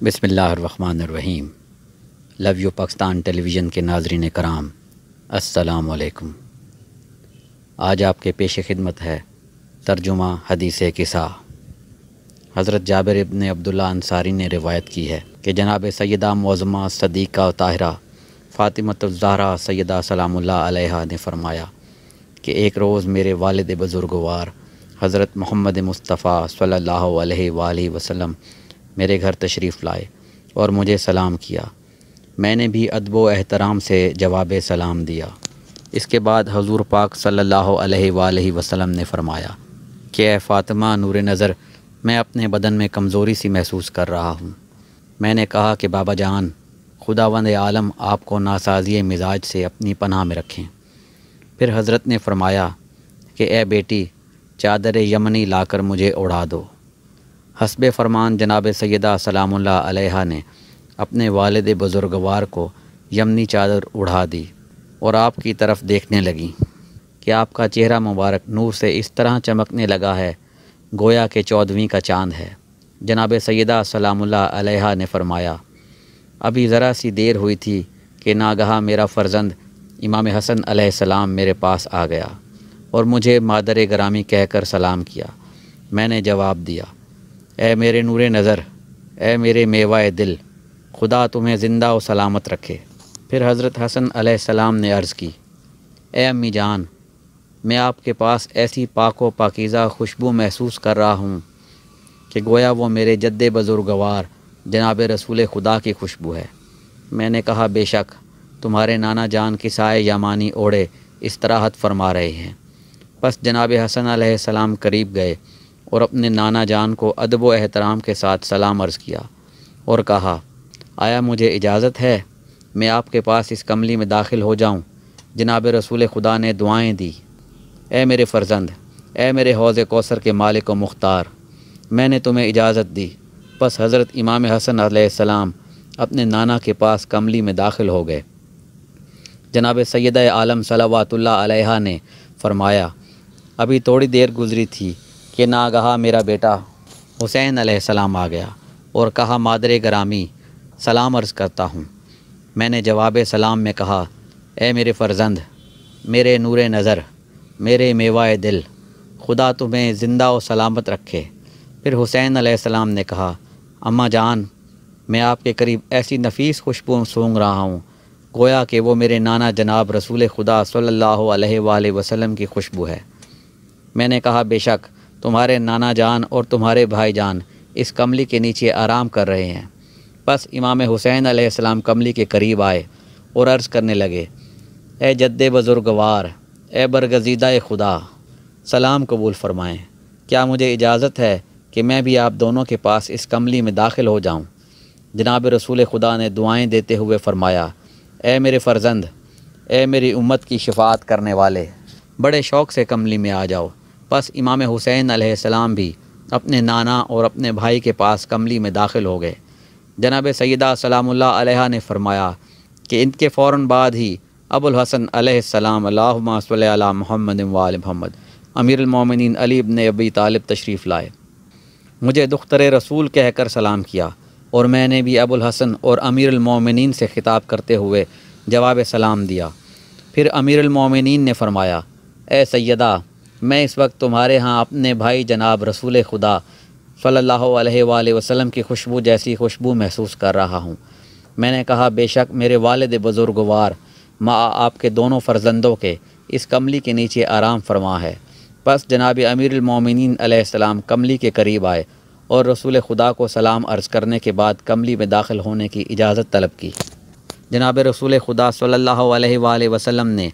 بسم اللہ الرحمن الرحیم۔ لو یو پاکستان ٹیلی ویژن کے ناظرین کرام، السلام علیکم۔ آج آپ کے پیش خدمت ہے ترجمہ حدیث قصہ۔ حضرت جابر ابن عبداللہ انصاری نے روایت کی ہے کہ جناب سیدہ معظمہ صدیقہ طاہرہ فاطمۃ الزہرا سیدہ سلام اللہ علیہا نے فرمایا کہ ایک روز میرے والد بزرگوار حضرت محمد مصطفیٰ صلی اللہ علیہ وآلہ وسلم میرے گھر تشریف لائے اور مجھے سلام کیا۔ میں نے بھی ادب و احترام سے جواب سلام دیا۔ اس کے بعد حضور پاک صلی اللہ علیہ وآلہ وسلم نے فرمایا کہ اے فاطمہ نور نظر، میں اپنے بدن میں کمزوری سی محسوس کر رہا ہوں۔ میں نے کہا کہ بابا جان، خداوند عالم آپ کو ناسازی مزاج سے اپنی پناہ میں رکھیں۔ پھر حضرت نے فرمایا کہ اے بیٹی، چادر یمنی لا کر مجھے اڑا دو۔ حسب فرمان جناب سیدہ سلام اللہ علیہا نے اپنے والد بزرگوار کو یمنی چادر اڑا دی اور آپ کی طرف دیکھنے لگیں کہ آپ کا چہرہ مبارک نور سے اس طرح چمکنے لگا ہے گویا کہ 14ویں کا چاند ہے۔ جناب سیدہ سلام اللہ علیہا نے فرمایا، ابھی ذرا سی دیر ہوئی تھی کہ ناگہاں میرا فرزند امام حسن علیہ السلام میرے پاس آ گیا اور مجھے مادر گرامی کہہ کر سلام کیا۔ میں نے جواب دیا، اے میرے نور نظر، اے میرے میوہ دل، خدا تمہیں زندہ و سلامت رکھے۔ پھر حضرت حسن علیہ السلام نے عرض کی، اے امی جان، میں آپ کے پاس ایسی پاک و پاکیزہ خوشبو محسوس کر رہا ہوں کہ گویا وہ میرے جد بزرگوار جناب رسول خدا کی خوشبو ہے۔ میں نے کہا، بے شک تمہارے نانا جان کسائے یمانی اوڑے استراحت فرما رہے ہیں۔ پس جناب حسن علیہ السلام قریب گئے اور اپنے نانا جان کو ادب و احترام کے ساتھ سلام عرض کیا اور کہا، آیا مجھے اجازت ہے میں آپ کے پاس اس کملی میں داخل ہو جاؤں؟ جناب رسول خدا نے دعائیں دی، اے میرے فرزند، اے میرے حوض کوثر کے مالک و مختار، میں نے تمہیں اجازت دی۔ پس حضرت امام حسن علیہ السلام اپنے نانا کے پاس کملی میں داخل ہو گئے۔ جناب سیدہ عالم صلوات اللہ علیہا نے فرمایا، ابھی تھوڑی دیر گزری تھی کہ ناگہاں میرا بیٹا حسین علیہ السلام آ گیا اور کہا، مادر گرامی، سلام عرض کرتا ہوں۔ میں نے جواب سلام میں کہا، اے میرے فرزند، میرے نور نظر، میرے میوہ دل، خدا تمہیں زندہ و سلامت رکھے۔ پھر حسین علیہ السلام نے کہا، اماں جان، میں آپ کے قریب ایسی نفیس خوشبو سونگھ رہا ہوں گویا کہ وہ میرے نانا جناب رسول خدا صلی اللہ علیہ وآلہ وسلم کی خوشبو ہے۔ میں نے کہا، بے شک تمہارے نانا جان اور تمہارے بھائی جان اس کملی کے نیچے آرام کر رہے ہیں۔ بس امام حسین علیہ السلام کملی کے قریب آئے اور عرض کرنے لگے، اے جد بزرگوار، اے برگزیدہ خدا، سلام قبول فرمائیں۔ کیا مجھے اجازت ہے کہ میں بھی آپ دونوں کے پاس اس کملی میں داخل ہو جاؤں؟ جناب رسول خدا نے دعائیں دیتے ہوئے فرمایا، اے میرے فرزند، اے میری امت کی شفاعت کرنے والے، بڑے شوق سے کملی میں آ جاؤ۔ پس امام حسین علیہ السلام بھی اپنے نانا اور اپنے بھائی کے پاس کملی میں داخل ہو گئے۔ جناب سیدہ سلام اللہ علیہا نے فرمایا کہ ان کے فوراً بعد ہی ابو الحسن علیہ السلام اللہم صلی علی محمد وآل محمد امیر المومنین علی ابن ابی طالب تشریف لائے۔ مجھے دختر رسول کہہ کر سلام کیا اور میں نے بھی ابو الحسن اور امیر المومنین سے خطاب کرتے ہوئے جواب سلام دیا۔ پھر امیر المومنین نے فرمایا، اے سیدہ، میں اس وقت تمہارے ہاں اپنے بھائی جناب رسول خدا صلی اللہ علیہ وآلہ وسلم کی خوشبو جیسی خوشبو محسوس کر رہا ہوں۔ میں نے کہا، بے شک میرے والد بزرگوار ماں آپ کے دونوں فرزندوں کے اس کملی کے نیچے آرام فرما ہے۔ پس جناب امیر المومنین علیہ السلام کملی کے قریب آئے اور رسول خدا کو سلام عرض کرنے کے بعد کملی میں داخل ہونے کی اجازت طلب کی۔ جناب رسول خدا صلی اللہ علیہ وآلہ وسلم نے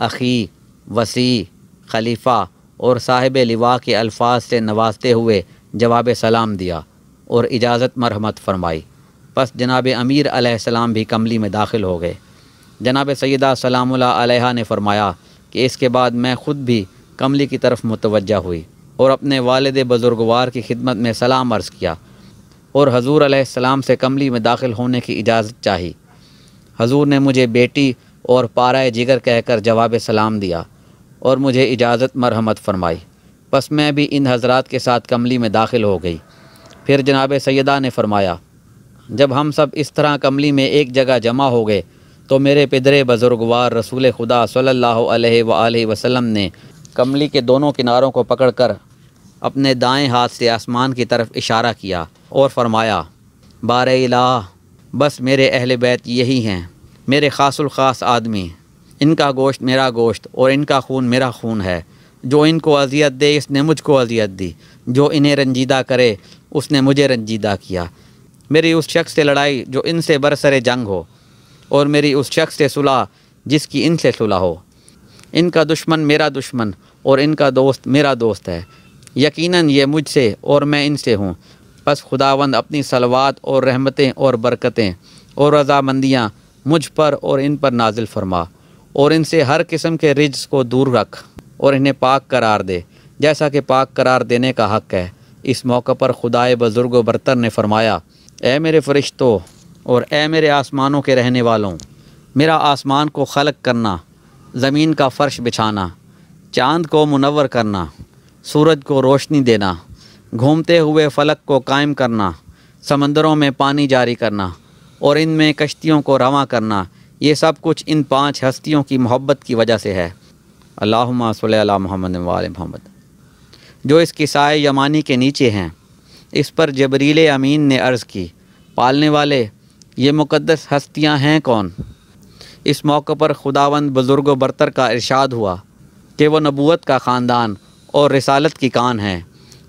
اخی، وصی، خلیفہ اور صاحب لواء کے الفاظ سے نوازتے ہوئے جواب سلام دیا اور اجازت مرحمت فرمائی۔ پس جناب امیر علیہ السلام بھی کملی میں داخل ہو گئے۔ جناب سیدہ سلام اللہ علیہا نے فرمایا کہ اس کے بعد میں خود بھی کملی کی طرف متوجہ ہوئی اور اپنے والد بزرگوار کی خدمت میں سلام عرض کیا اور حضور علیہ السلام سے کملی میں داخل ہونے کی اجازت چاہی۔ حضور نے مجھے بیٹی اور پارہ جگر کہہ کر جواب سلام دیا اور مجھے اجازت مرحمت فرمائی۔ پس میں بھی ان حضرات کے ساتھ کملی میں داخل ہو گئی۔ پھر جناب سیدہ نے فرمایا، جب ہم سب اس طرح کملی میں ایک جگہ جمع ہو گئے تو میرے پدرے بزرگوار رسول خدا صلی اللہ علیہ وآلہ وسلم نے کملی کے دونوں کناروں کو پکڑ کر اپنے دائیں ہاتھ سے آسمان کی طرف اشارہ کیا اور فرمایا، بار الہ، بس میرے اہل بیت یہی ہیں، میرے خاص الخاص آدمی، ان کا گوشت میرا گوشت اور ان کا خون میرا خون ہے۔ جو ان کو اذیت دے اس نے مجھ کو اذیت دی، جو انہیں رنجیدہ کرے اس نے مجھے رنجیدہ کیا۔ میری اس شخص سے لڑائی جو ان سے برسر جنگ ہو، اور میری اس شخص سے صلح جس کی ان سے صلح ہو۔ ان کا دشمن میرا دشمن اور ان کا دوست میرا دوست ہے، یقیناً یہ مجھ سے اور میں ان سے ہوں۔ پس خداوند اپنی صلوات اور رحمتیں اور برکتیں اور رضامندیاں مجھ پر اور ان پر نازل فرما، اور ان سے ہر قسم کے رجس کو دور رکھ اور انہیں پاک قرار دے جیسا کہ پاک قرار دینے کا حق ہے۔ اس موقع پر خدائے بزرگ و برتر نے فرمایا، اے میرے فرشتوں اور اے میرے آسمانوں کے رہنے والوں، میرا آسمان کو خلق کرنا، زمین کا فرش بچھانا، چاند کو منور کرنا، سورج کو روشنی دینا، گھومتے ہوئے فلک کو قائم کرنا، سمندروں میں پانی جاری کرنا اور ان میں کشتیوں کو رواں کرنا، یہ سب کچھ ان 5 ہستیوں کی محبت کی وجہ سے ہے۔ اللہم صلی علی محمد و آل محمد۔ جو اس کسائے یمانی کے نیچے ہیں۔ اس پر جبریل امین نے عرض کی، پالنے والے، یہ مقدس ہستیاں ہیں کون؟ اس موقع پر خداوند بزرگ و برتر کا ارشاد ہوا کہ وہ نبوت کا خاندان اور رسالت کی کان ہیں،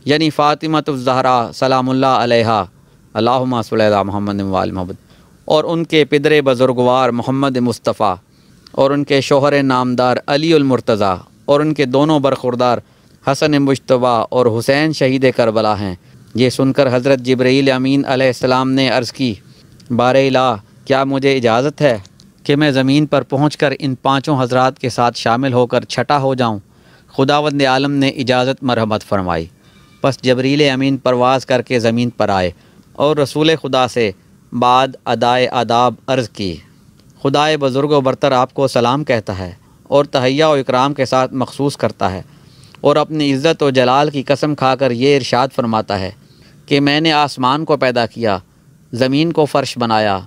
یعنی فاطمۃ الزہرا سلام اللہ علیہا، اللہم صلی علی محمد و آل محمد، اور ان کے پدر بزرگوار محمد مصطفیٰ، اور ان کے شوہر نامدار علی المرتضیٰ، اور ان کے دونوں برخوردار حسن مجتبیٰ اور حسین شہید کربلا ہیں۔ یہ سن کر حضرت جبرائیل امین علیہ السلام نے عرض کی، بار الہ، کیا مجھے اجازت ہے کہ میں زمین پر پہنچ کر ان 5 حضرات کے ساتھ شامل ہو کر چھٹا ہو جاؤں؟ خداوند عالم نے اجازت مرحمت فرمائی۔ پس جبریل امین پرواز کر کے زمین پر آئے اور رسول خدا سے بعد ادائے آداب عرض کی، خدائے بزرگ و برتر آپ کو سلام کہتا ہے اور تحیہ و اکرام کے ساتھ مخصوص کرتا ہے، اور اپنی عزت و جلال کی قسم کھا کر یہ ارشاد فرماتا ہے کہ میں نے آسمان کو پیدا کیا، زمین کو فرش بنایا،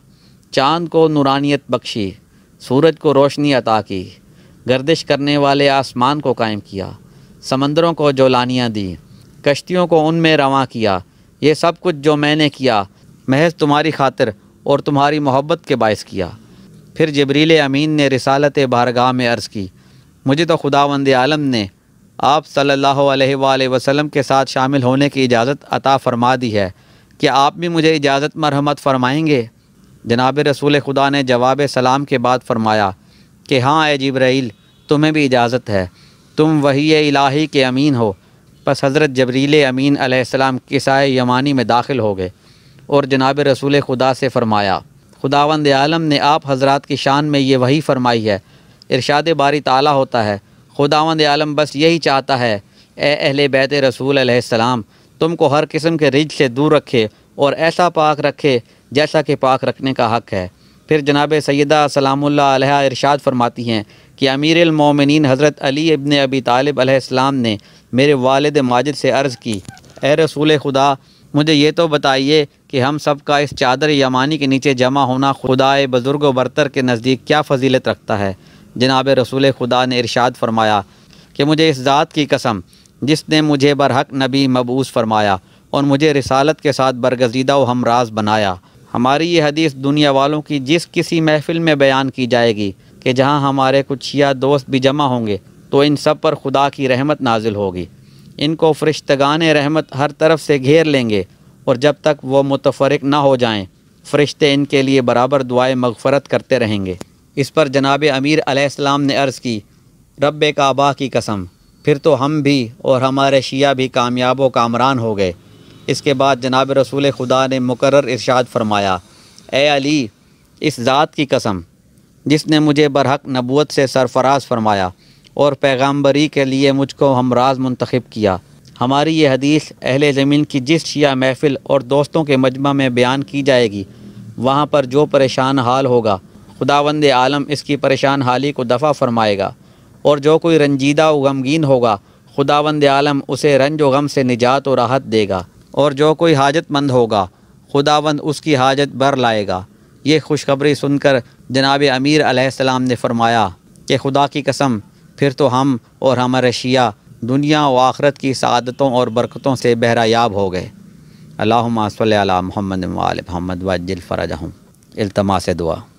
چاند کو نورانیت بخشی، سورج کو روشنی عطا کی، گردش کرنے والے آسمان کو قائم کیا، سمندروں کو جولانیاں دی، کشتیوں کو ان میں رواں کیا۔ یہ سب کچھ جو میں نے کیا محض تمہاری خاطر اور تمہاری محبت کے باعث کیا۔ پھر جبریل امین نے رسالت بارگاہ میں عرض کی، مجھے تو خداوند عالم نے آپ صلی اللہ علیہ وآلہ وسلم کے ساتھ شامل ہونے کی اجازت عطا فرما دی ہے، کہ آپ بھی مجھے اجازت مرحمت فرمائیں گے؟ جناب رسول خدا نے جواب سلام کے بعد فرمایا کہ ہاں اے جبرائیل، تمہیں بھی اجازت ہے، تم وحی الہی کے امین ہو۔ پس حضرت جبریل امین علیہ السلام کسائے یمانی میں داخل ہو گئے اور جناب رسول خدا سے فرمایا، خداوند عالم نے آپ حضرات کی شان میں یہ وحی فرمائی ہے۔ ارشاد باری تعالیٰ ہوتا ہے، خداوند عالم بس یہی چاہتا ہے، اے اہل بیت رسول علیہ السلام، تم کو ہر قسم کے رجس سے دور رکھے اور ایسا پاک رکھے جیسا کہ پاک رکھنے کا حق ہے۔ پھر جناب سیدہ سلام اللہ علیہ ارشاد فرماتی ہیں کہ امیر المومنین حضرت علی ابن ابی طالب علیہ السلام نے میرے والد ماجد سے عرض کی، اے رسول خدا، مجھے یہ تو بتائیے کہ ہم سب کا اس چادر یمانی کے نیچے جمع ہونا خدائے بزرگ و برتر کے نزدیک کیا فضیلت رکھتا ہے؟ جناب رسول خدا نے ارشاد فرمایا کہ مجھے اس ذات کی قسم جس نے مجھے برحق نبی مبعوث فرمایا اور مجھے رسالت کے ساتھ برگزیدہ و ہمراز بنایا، ہماری یہ حدیث دنیا والوں کی جس کسی محفل میں بیان کی جائے گی کہ جہاں ہمارے کچھ شیعہ دوست بھی جمع ہوں گے تو ان سب پر خدا کی رحمت نازل ہوگی، ان کو فرشتگان رحمت ہر طرف سے گھیر لیں گے، اور جب تک وہ متفرق نہ ہو جائیں فرشتے ان کے لیے برابر دعائے مغفرت کرتے رہیں گے۔ اس پر جناب امیر علیہ السلام نے عرض کی، رب کعبہ کی قسم، پھر تو ہم بھی اور ہمارے شیعہ بھی کامیاب و کامران ہو گئے۔ اس کے بعد جناب رسول خدا نے مقرر ارشاد فرمایا، اے علی، اس ذات کی قسم جس نے مجھے برحق نبوت سے سرفراز فرمایا اور پیغامبری کے لیے مجھ کو ہمراز منتخب کیا، ہماری یہ حدیث اہل زمین کی جس شیعہ محفل اور دوستوں کے مجمع میں بیان کی جائے گی، وہاں پر جو پریشان حال ہوگا خداوند عالم اس کی پریشان حالی کو دفع فرمائے گا، اور جو کوئی رنجیدہ و غمگین ہوگا خداوند عالم اسے رنج و غم سے نجات و راحت دے گا، اور جو کوئی حاجت مند ہوگا خداوند اس کی حاجت بھر لائے گا۔ یہ خوشخبری سن کر جناب امیر علیہ السلام نے فرمایا کہ خدا کی قسم، پھر تو ہم اور ہمارے شیعہ دنیا و آخرت کی سعادتوں اور برکتوں سے بہرہ یاب ہو گئے۔ اللہم صلی علی محمد و آل محمد وعجل فرجہم۔ التماس دعا۔